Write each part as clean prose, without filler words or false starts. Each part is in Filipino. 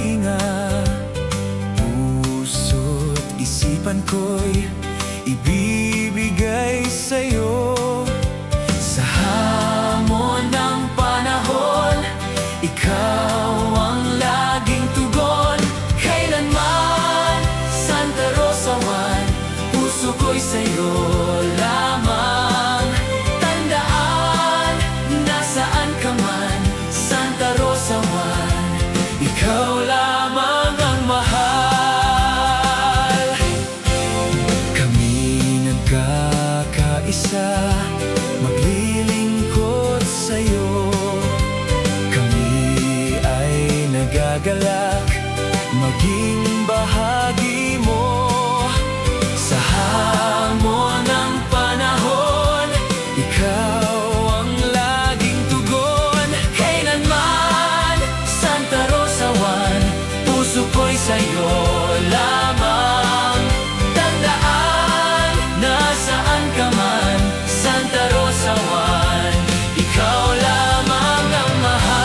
kalinga. Puso't isipan ko'y ibibigay sa'yo. Sa hamon ng panahon, ikaw ang laging tugon. Kailanman, Santa Rosa Juan, puso ko'y sa'yo lamang. Tandaan, nasaan ka man, Santa Rosa Juan, ikaw lamang ang mahal. Kami nagkakaisa, maglilingkod sa'yo. Kami ay nagagalak, maging bahagi mo. Sa hamon ng panahon, ikaw ang laging tugon. Kailanman, Santa Rosa Juan, puso ko'y sa'yo lamang. Tandaan, nasaan ka man, Santa Rosa Juan, ikaw lamang ang mahal.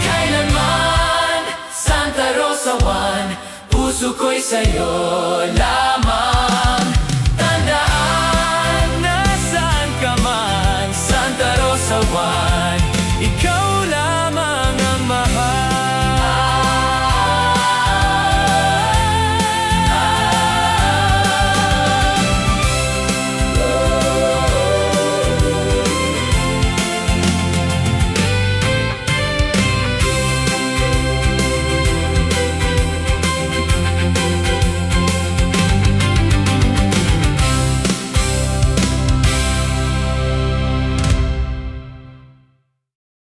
Kailanman, Santa Rosa Juan, puso ko'y sa'yo lamang.